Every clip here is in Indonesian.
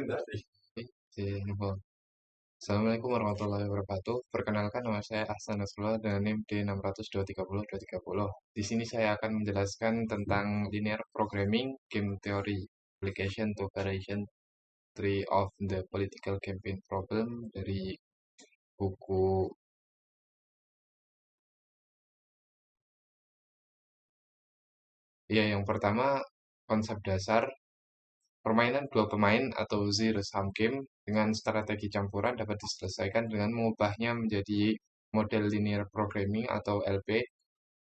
Info. Assalamualaikum warahmatullahi wabarakatuh. Perkenalkan, nama saya Ahsan Nasrullah dengan NIM D600-230-230. Di sini saya akan menjelaskan tentang linear programming game theory application to variation tree of the political campaign problem dari buku. Ya, yang pertama konsep dasar permainan dua pemain atau zero-sum game dengan strategi campuran dapat diselesaikan dengan mengubahnya menjadi model linear programming atau LP.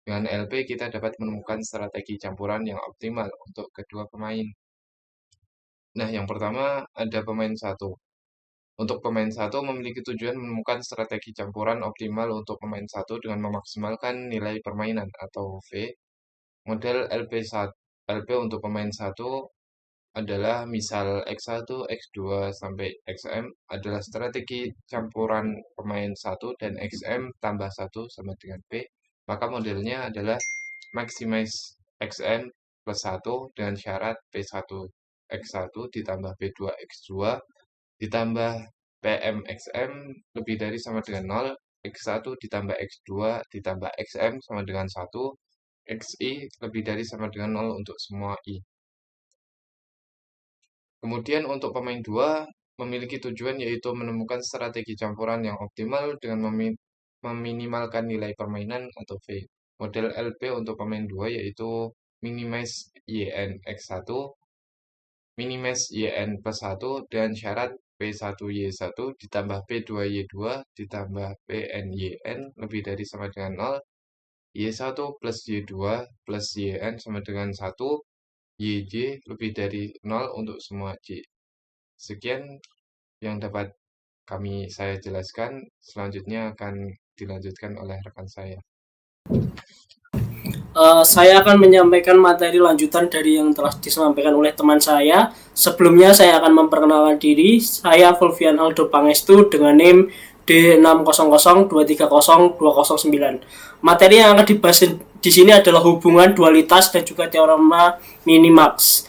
Dengan LP kita dapat menemukan strategi campuran yang optimal untuk kedua pemain. Nah, yang pertama ada pemain satu. Untuk pemain satu memiliki tujuan menemukan strategi campuran optimal untuk pemain satu dengan memaksimalkan nilai permainan atau V. Model LP1, LP untuk pemain satu adalah misal X1, X2, sampai XM adalah strategi campuran pemain 1 dan XM tambah 1 sama dengan P. Maka modelnya adalah maximize XM plus 1 dengan syarat P1 X1 ditambah P2 X2 ditambah PMXM lebih dari sama dengan 0, X1 ditambah X2 ditambah XM sama dengan 1, XI lebih dari sama dengan 0 untuk semua I. Kemudian untuk pemain 2 memiliki tujuan yaitu menemukan strategi campuran yang optimal dengan meminimalkan nilai permainan atau V. Model LP untuk pemain 2 yaitu minimize YN X1, minimize YN plus 1 dan syarat P1Y1 ditambah P2Y2 ditambah PNYN lebih dari sama dengan 0, Y1 plus Y2 plus YN sama dengan 1, YJ lebih dari 0 untuk semua J. Sekian yang dapat saya jelaskan. Selanjutnya akan dilanjutkan oleh rekan saya. Saya akan menyampaikan materi lanjutan dari yang telah disampaikan oleh teman saya. Sebelumnya saya akan memperkenalkan diri. Saya Fulvian Aldo Pangestu dengan NIM D600230209. Materi yang akan dibahas di sini adalah hubungan dualitas dan juga teorema minimax.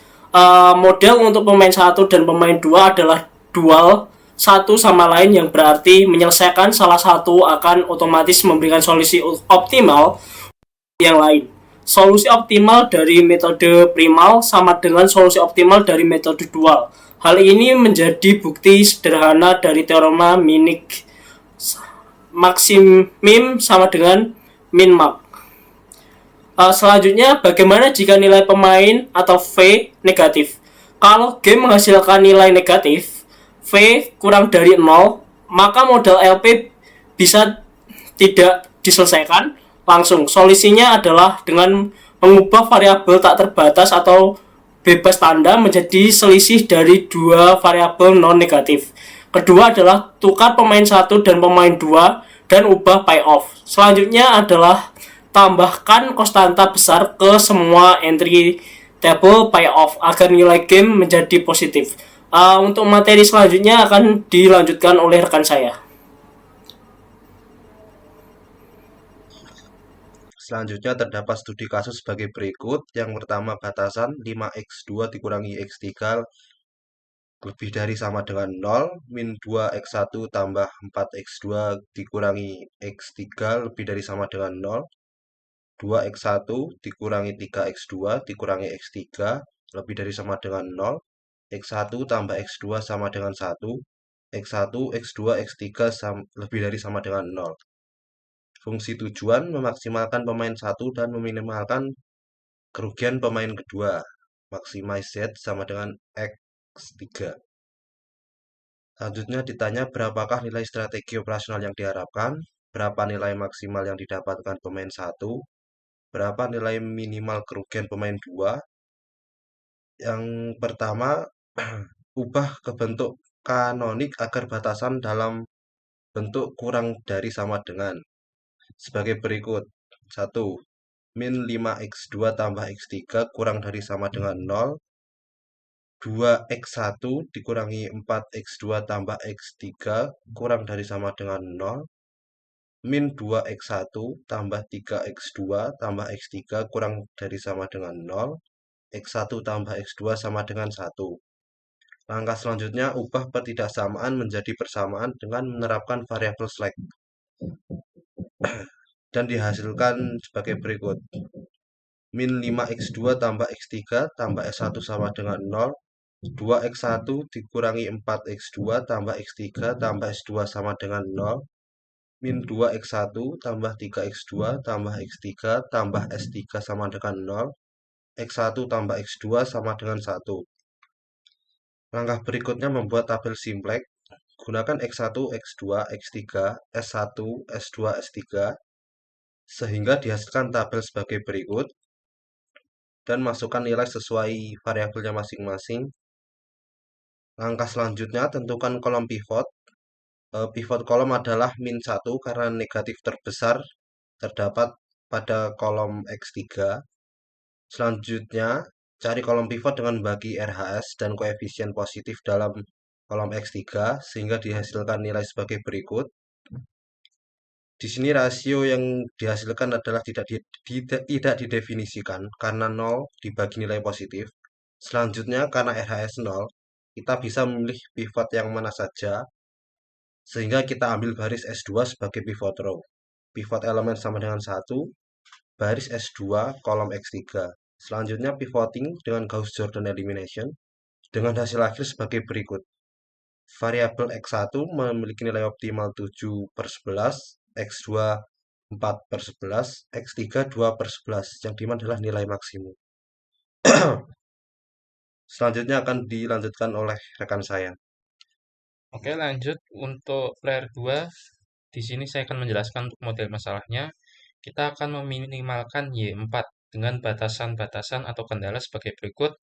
Model untuk pemain 1 dan pemain 2 adalah dual satu sama lain yang berarti menyelesaikan salah satu akan otomatis memberikan solusi optimal yang lain. Solusi optimal dari metode primal sama dengan solusi optimal dari metode dual. Hal ini menjadi bukti sederhana dari teorema Minix. Maximim sama dengan minmax. Selanjutnya, bagaimana jika nilai pemain atau V negatif? Kalau game menghasilkan nilai negatif, V kurang dari 0, maka model LP bisa tidak diselesaikan langsung. Solusinya adalah dengan mengubah variabel tak terbatas atau bebas tanda menjadi selisih dari dua variabel non negatif. Kedua adalah tukar pemain 1 dan pemain 2 dan ubah payoff. Selanjutnya adalah tambahkan konstanta besar ke semua entry table payoff agar nilai game menjadi positif. Untuk materi selanjutnya akan dilanjutkan oleh rekan saya. Selanjutnya terdapat studi kasus sebagai berikut. Yang pertama batasan 5x2 dikurangi x3 lebih dari sama dengan 0, min 2x1 tambah 4x2 dikurangi x3 lebih dari sama dengan 0, 2x1 dikurangi 3x2 dikurangi x3 lebih dari sama dengan 0, x1 tambah x2 sama dengan 1, x1, x2, x3 lebih dari sama dengan 0. Fungsi tujuan memaksimalkan pemain 1 dan meminimalkan kerugian pemain kedua. Maximize Z sama dengan X3. Selanjutnya ditanya berapakah nilai strategi operasional yang diharapkan, berapa nilai maksimal yang didapatkan pemain 1, berapa nilai minimal kerugian pemain 2. Yang pertama, ubah ke bentuk kanonik agar batasan dalam bentuk kurang dari sama dengan sebagai berikut. 1. Min 5x2 tambah x3 kurang dari sama dengan 0. 2x1 dikurangi 4x2 tambah x3 kurang dari sama dengan 0. Min 2x1 tambah 3x2 tambah x3 kurang dari sama dengan 0. X1 tambah x2 sama dengan 1. Langkah selanjutnya, ubah ketidaksamaan menjadi persamaan dengan menerapkan variabel slack dan dihasilkan sebagai berikut. Min 5x2 tambah x3 tambah s1 sama dengan 0. 2x1 dikurangi 4x2 tambah x3 tambah s2 sama dengan 0. Min 2x1 tambah 3x2 tambah x3 tambah s3 sama dengan 0. X1 tambah x2 sama dengan 1. Langkah berikutnya membuat tabel simplex. Gunakan x1, x2, x3, s1, s2, s3 sehingga dihasilkan tabel sebagai berikut dan masukkan nilai sesuai variabelnya masing-masing. Langkah selanjutnya tentukan kolom pivot. Pivot kolom adalah min 1 karena negatif terbesar terdapat pada kolom x3. Selanjutnya, cari kolom pivot dengan bagi RHS dan koefisien positif dalam kolom X3 sehingga dihasilkan nilai sebagai berikut. Di sini rasio yang dihasilkan adalah tidak didefinisikan karena 0 dibagi nilai positif. Selanjutnya, karena RHS 0, kita bisa memilih pivot yang mana saja sehingga kita ambil baris S2 sebagai pivot row. Pivot elemen sama dengan 1, baris S2 kolom X3. Selanjutnya pivoting dengan Gauss-Jordan elimination dengan hasil akhir sebagai berikut. Variabel X1 memiliki nilai optimal 7/11, X2 4/11, X3 2/11, yang dimana adalah nilai maksimum. Selanjutnya akan dilanjutkan oleh rekan saya. Oke, lanjut untuk layer 2. Di sini saya akan menjelaskan untuk model masalahnya. Kita akan meminimalkan Y4 dengan batasan-batasan atau kendala sebagai berikut.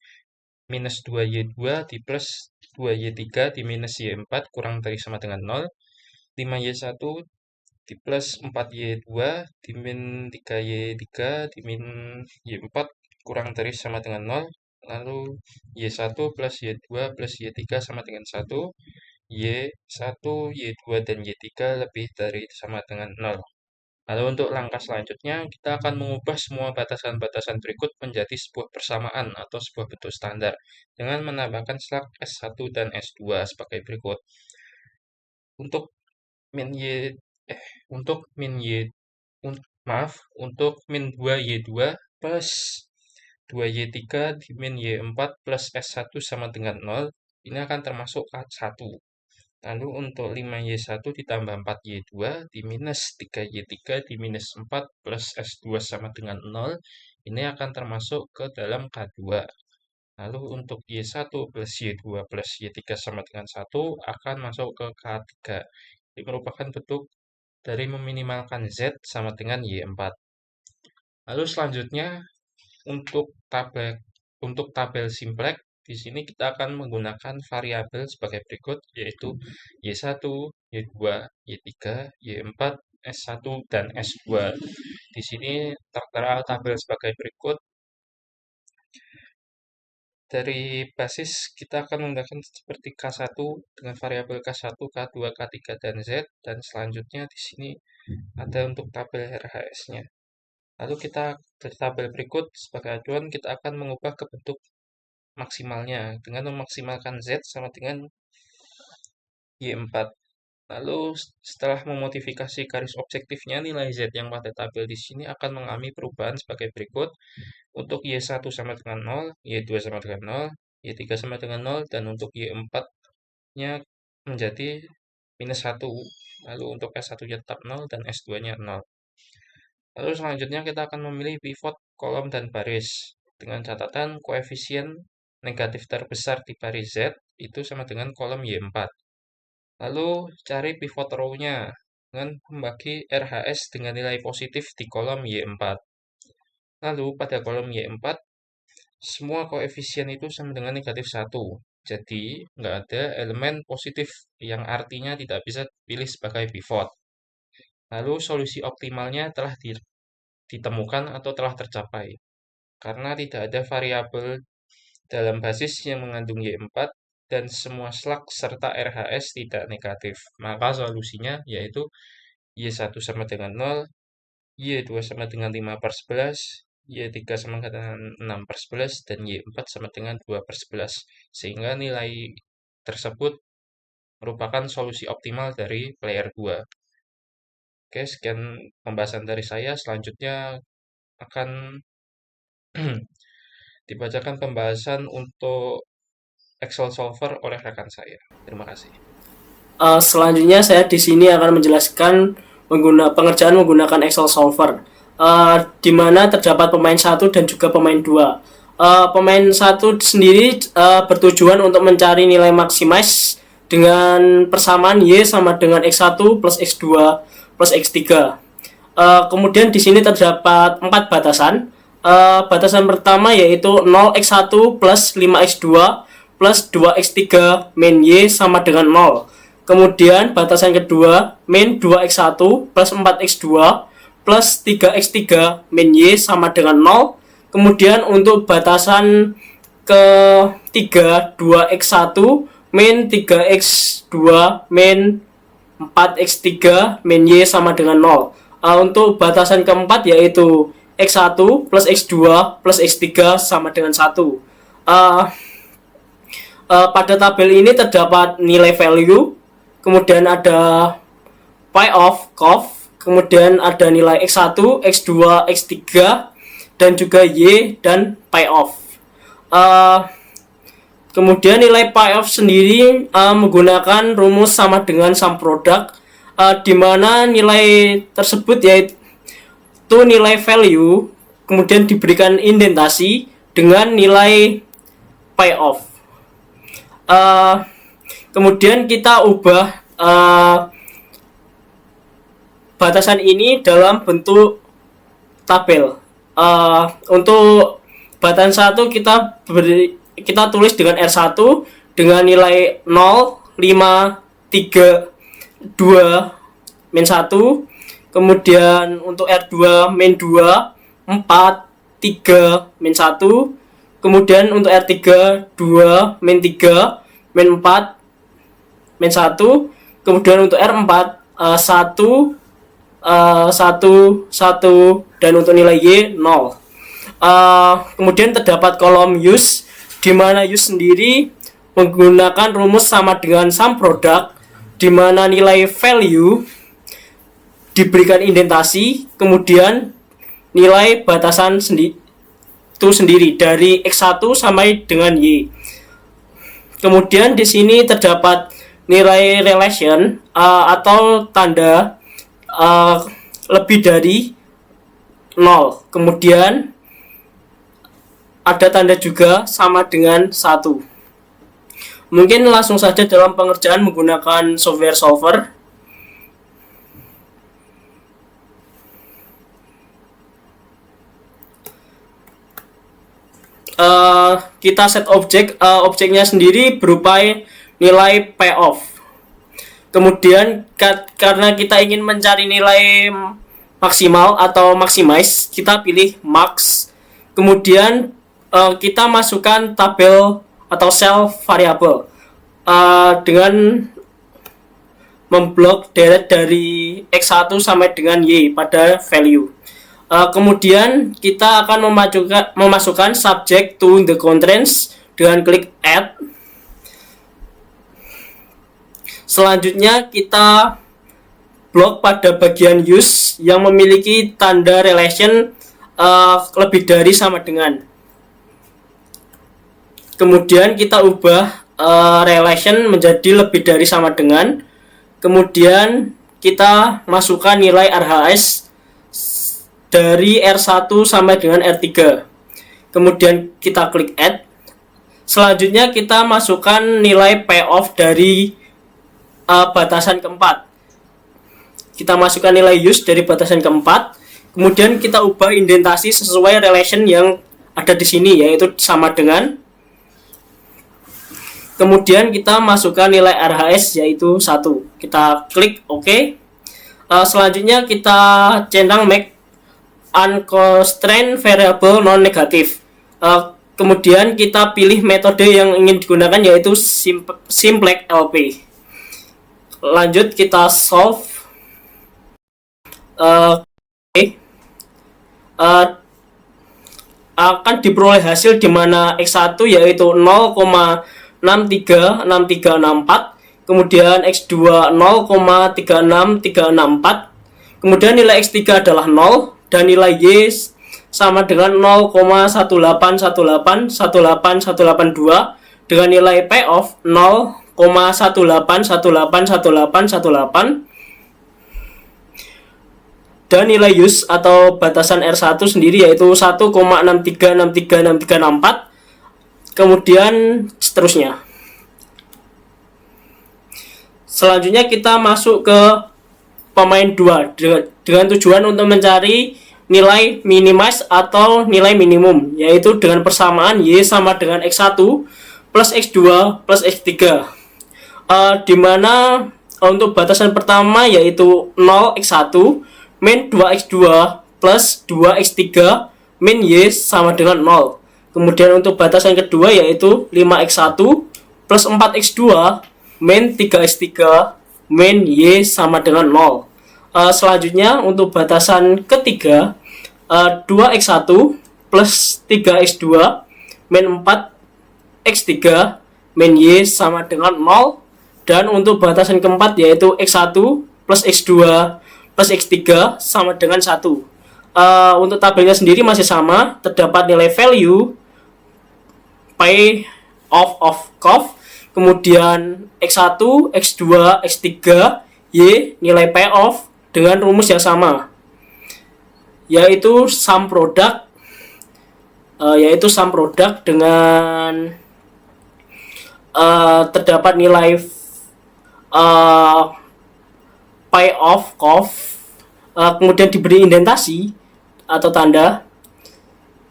Minus 2Y2 di plus 2Y3 di minus Y4 kurang dari sama dengan 0. 5Y1 di plus 4Y2 di min 3Y3 di min Y4 kurang dari sama dengan 0. Lalu Y1 plus Y2 plus Y3 sama dengan 1. Y1, Y2, dan Y3 lebih dari sama dengan 0. Lalu untuk langkah selanjutnya, kita akan mengubah semua batasan-batasan berikut menjadi sebuah persamaan atau sebuah bentuk standar dengan menambahkan slug S1 dan S2 sebagai berikut. Untuk min Y untuk min Y untuk min 2Y2 plus 2Y3 di min Y4 plus S1 sama dengan 0, ini akan termasuk K1. Lalu untuk 5Y1 ditambah 4Y2 di minus 3Y3 di minus 4 plus S2 sama dengan 0, ini akan termasuk ke dalam K2. Lalu untuk Y1 plus Y2 plus Y3 sama dengan 1 akan masuk ke K3. Ini merupakan bentuk dari meminimalkan Z sama dengan Y4. Lalu selanjutnya untuk tabel simplex, di sini kita akan menggunakan variabel sebagai berikut, yaitu Y1, Y2, Y3, Y4, S1, dan S2. Di sini tertera tabel sebagai berikut. Dari basis kita akan menggunakan seperti K1 dengan variabel K1, K2, K3, dan Z, dan selanjutnya di sini ada untuk tabel RHS-nya. Lalu kita dari tabel berikut sebagai acuan kita akan mengubah ke bentuk maksimalnya dengan memaksimalkan Z sama dengan Y4. Lalu setelah memodifikasi garis objektifnya, nilai Z yang pada tabel di sini akan mengalami perubahan sebagai berikut. Untuk Y1 sama dengan 0, Y2 sama dengan 0, Y3 sama dengan 0, dan untuk Y4-nya menjadi minus 1. Lalu untuk S1-nya tetap 0 dan S2-nya 0. Lalu selanjutnya kita akan memilih pivot kolom dan baris dengan catatan koefisien negatif terbesar di baris Z itu sama dengan kolom Y4. Lalu cari pivot row-nya dengan membagi RHS dengan nilai positif di kolom Y4. Lalu pada kolom Y4 semua koefisien itu sama dengan negatif 1. Jadi nggak ada elemen positif yang artinya tidak bisa dipilih sebagai pivot. Lalu solusi optimalnya telah ditemukan atau telah tercapai. Karena tidak ada variabel dalam basis yang mengandung Y4 dan semua slug serta RHS tidak negatif. Maka solusinya yaitu Y1 sama dengan 0, Y2 sama dengan 5/11, Y3 sama dengan 6/11, dan Y4 sama dengan 2/11. Sehingga nilai tersebut merupakan solusi optimal dari player 2. Oke, sekian pembahasan dari saya. Selanjutnya akan dibacakan pembahasan untuk Excel solver oleh rekan saya. Terima kasih. Selanjutnya saya di sini akan menjelaskan pengerjaan menggunakan Excel solver, di mana terdapat pemain 1 dan juga pemain 2. Pemain 1 sendiri bertujuan untuk mencari nilai maximize dengan persamaan Y sama dengan X1 plus X2 plus X3. Kemudian di sini terdapat 4 batasan. Batasan pertama yaitu 0x1 plus 5x2 plus 2x3 min Y sama dengan 0. Kemudian batasan kedua min 2x1 plus 4x2 plus 3x3 min Y sama dengan 0. Kemudian untuk batasan ketiga 2x1 min 3x2 min 4x3 min Y sama dengan 0. Untuk batasan keempat yaitu x1 plus x2 plus x3 sama dengan 1. Pada tabel ini terdapat nilai value, kemudian ada pi of cof, kemudian ada nilai x1, x2, x3 dan juga y dan pi of. Kemudian nilai pi of sendiri menggunakan rumus sama dengan sum product, di mana nilai tersebut yaitu nilai value kemudian diberikan indentasi dengan nilai pi of. Kemudian kita ubah batasan ini dalam bentuk tabel. Untuk batasan 1 kita tulis dengan R1 dengan nilai 0, 5, 3, 2, min 1. Kemudian untuk R2 min 2, 4, 3, min 1. Kemudian untuk R3 2, min 3, min 4, min 1. Kemudian untuk R4 1, 1, 1 dan untuk nilai Y 0. Kemudian terdapat kolom use, di mana use sendiri menggunakan rumus sama dengan sum product, di mana nilai value diberikan indentasi, kemudian nilai batasan itu sendiri dari x1 sampai dengan y. Kemudian di sini terdapat nilai relation atau tanda lebih dari 0. Kemudian ada tanda juga sama dengan 1. Mungkin langsung saja dalam pengerjaan menggunakan software solver. Kita set objek, objeknya sendiri berupa nilai payoff. Kemudian karena kita ingin mencari nilai maksimal atau maximize, kita pilih max. Kemudian kita masukkan tabel atau cell variable dengan memblok deret dari x1 sampai dengan y pada value. Kemudian kita akan memasukkan subject to the constraints dengan klik add. Selanjutnya kita blok pada bagian use yang memiliki tanda relation lebih dari sama dengan. Kemudian kita ubah relation menjadi lebih dari sama dengan. Kemudian kita masukkan nilai RHS dari R1 sampai dengan R3. Kemudian kita klik add. Selanjutnya kita masukkan nilai payoff dari batasan keempat. Kita masukkan nilai use dari batasan keempat. Kemudian kita ubah indentasi sesuai relation yang ada di sini, yaitu sama dengan. Kemudian kita masukkan nilai RHS yaitu 1. Kita klik OK. Selanjutnya kita centang make unconstrained variable non negatif. Kemudian kita pilih metode yang ingin digunakan yaitu simplex LP. Lanjut kita solve. Akan diperoleh hasil di mana X1 yaitu 0,001 0,636364, kemudian X2 0,36364, kemudian nilai X3 adalah 0 dan nilai Y sama dengan 0,181818182 dengan nilai payoff 0,18181818 dan nilai use atau batasan R1 sendiri yaitu 1,63636364, kemudian seterusnya. Selanjutnya kita masuk ke pemain 2 dengan tujuan untuk mencari nilai minimize atau nilai minimum, yaitu dengan persamaan Y sama dengan X1 plus X2 plus X3, dimana untuk batasan pertama yaitu 0x1 min 2x2 plus 2x3 min Y sama dengan 0. Kemudian untuk batasan kedua yaitu 5x1 plus 4x2 min 3x3 min Y sama dengan 0. Selanjutnya untuk batasan ketiga 2x1 plus 3x2 min 4x3 min Y sama dengan 0. Dan untuk batasan keempat yaitu x1 plus x2 plus x3 sama dengan 1. Untuk tabelnya sendiri masih sama, terdapat nilai value pay of cost, kemudian x1, x2, x3, Y nilai payoff dengan rumus yang sama, yaitu sum product dengan terdapat nilai payoff cost, kemudian diberi indentasi atau tanda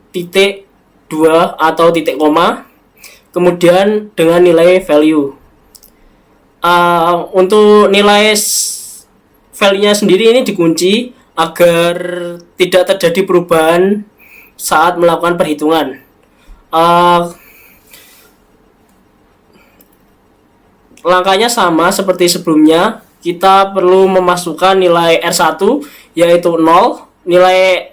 titik 2 atau titik koma, kemudian dengan nilai value. Untuk nilai value-nya sendiri ini dikunci agar tidak terjadi perubahan saat melakukan perhitungan. Langkahnya sama seperti sebelumnya. Kita perlu memasukkan nilai R1 yaitu 0, nilai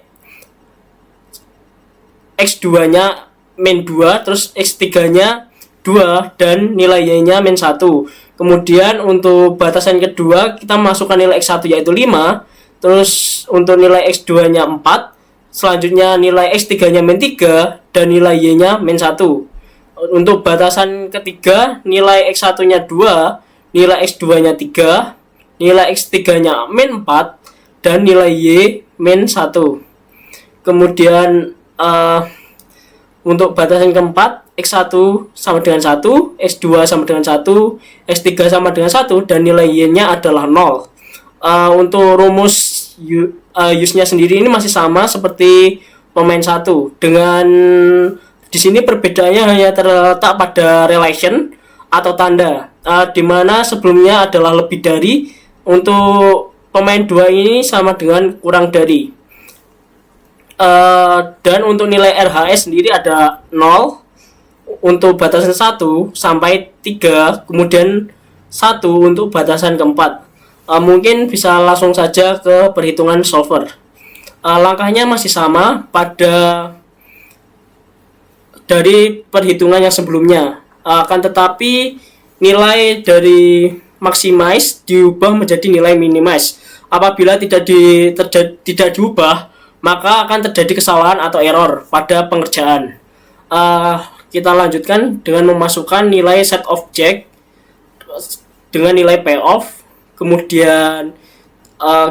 X2-nya min 2, terus X3-nya 2 dan nilai Y-nya min 1. Kemudian untuk batasan kedua kita masukkan nilai X1 yaitu 5, terus untuk nilai X2-nya 4, selanjutnya nilai X3-nya min 3 dan nilai Y-nya min 1. Untuk batasan ketiga nilai X1-nya 2, nilai X2-nya 3, nilai X3-nya min 4 dan nilai Y min 1. Kemudian untuk batasan keempat X1 sama dengan 1, X2 sama dengan 1, X3 sama dengan 1 dan nilai Y-nya adalah 0. Untuk rumus use-nya sendiri ini masih sama seperti pemain 1, dengan di sini perbedaannya hanya terletak pada relation atau tanda, di mana sebelumnya adalah lebih dari, untuk pemain 2 ini sama dengan kurang dari. Dan untuk nilai RHS sendiri ada 0 untuk batasan 1 sampai 3, kemudian 1 untuk batasan keempat. Mungkin bisa langsung saja ke perhitungan solver. Langkahnya masih sama pada dari perhitungan yang sebelumnya, akan tetapi nilai dari maximize diubah menjadi nilai minimize. Apabila tidak diubah, maka akan terjadi kesalahan atau error pada pengerjaan. Kita lanjutkan dengan memasukkan nilai set object dengan nilai payoff, kemudian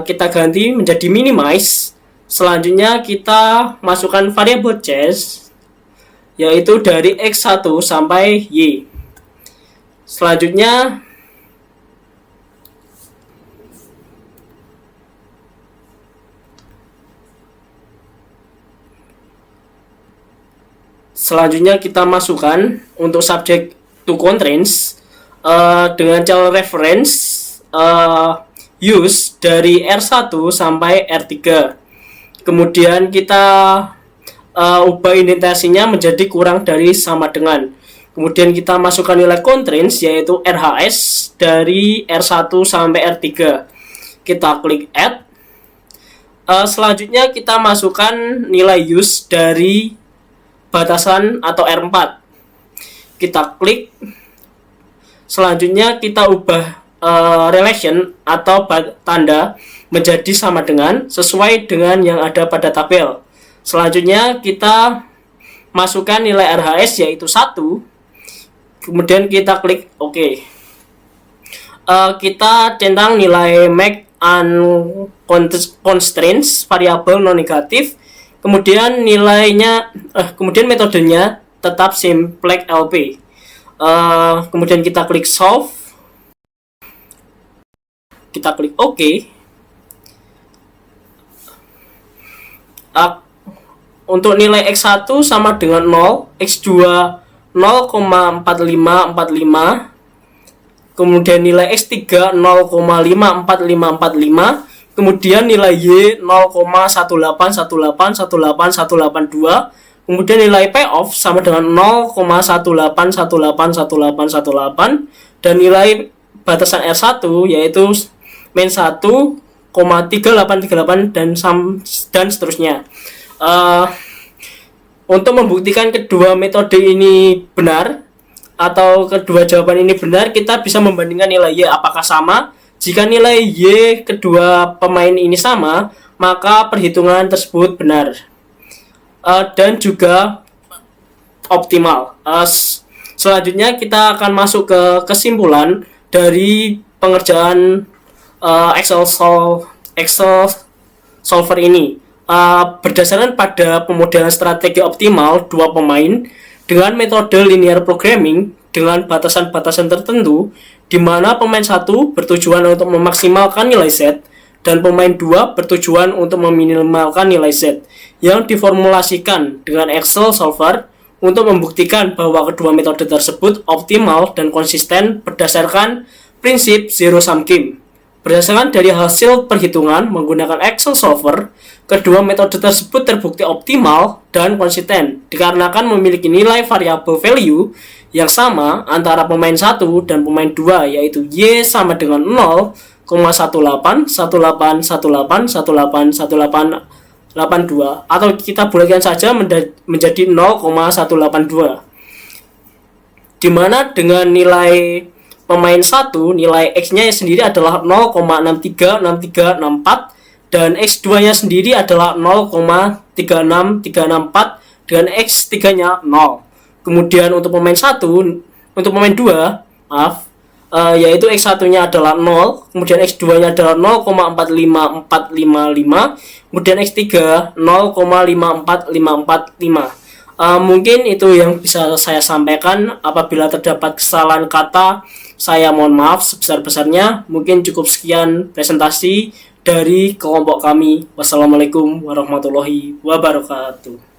kita ganti menjadi minimize. Selanjutnya kita masukkan variabel change, yaitu dari X1 sampai Y. Selanjutnya kita masukkan untuk subject to constraints dengan child reference use dari R1 sampai R3. Kemudian kita ubah indentasinya menjadi kurang dari sama dengan. Kemudian kita masukkan nilai constraints yaitu RHS dari R1 sampai R3. Kita klik add. Selanjutnya kita masukkan nilai use dari batasan atau R4. Kita klik Selanjutnya kita ubah relation atau tanda menjadi sama dengan sesuai dengan yang ada pada tabel. Selanjutnya kita masukkan nilai RHS yaitu 1. Kemudian kita klik OK. Kita centang nilai make constraints variabel non negatif. Kemudian kemudian metodenya tetap simplex LP. Kemudian kita klik solve. Kita klik OK. Untuk nilai X1 sama dengan 0, X2 0,4545, kemudian nilai X3 0,54545, kemudian nilai Y 0,181818182, kemudian nilai payoff sama dengan 0,18181818, dan nilai batasan R1 yaitu min 1,3838 dan seterusnya. Untuk membuktikan kedua metode ini benar atau kedua jawaban ini benar, kita bisa membandingkan nilai Y apakah sama. Jika nilai Y kedua pemain ini sama, maka perhitungan tersebut benar dan juga optimal. Selanjutnya kita akan masuk ke kesimpulan dari pengerjaan Excel solver ini. Berdasarkan pada pemodelan strategi optimal dua pemain dengan metode linear programming dengan batasan-batasan tertentu, di mana pemain 1 bertujuan untuk memaksimalkan nilai Z dan pemain 2 bertujuan untuk meminimalkan nilai Z, yang diformulasikan dengan Excel solver untuk membuktikan bahwa kedua metode tersebut optimal dan konsisten berdasarkan prinsip zero sum game. Berdasarkan dari hasil perhitungan menggunakan Excel solver, kedua metode tersebut terbukti optimal dan konsisten dikarenakan memiliki nilai variabel value yang sama antara pemain 1 dan pemain 2, yaitu Y sama dengan 0,181818181882, atau kita bulatkan saja menjadi 0,182, dimana dengan nilai pemain 1, nilai X-nya sendiri adalah 0,636364 dan X2-nya sendiri adalah 0,36364 dengan X3-nya 0. Kemudian untuk pemain 2, yaitu X1-nya adalah 0, kemudian X2-nya adalah 0,45455, kemudian X3 0,54545. Mungkin itu yang bisa saya sampaikan. Apabila terdapat kesalahan kata, saya mohon maaf sebesar-besarnya. Mungkin cukup sekian presentasi dari kelompok kami. Wassalamualaikum warahmatullahi wabarakatuh.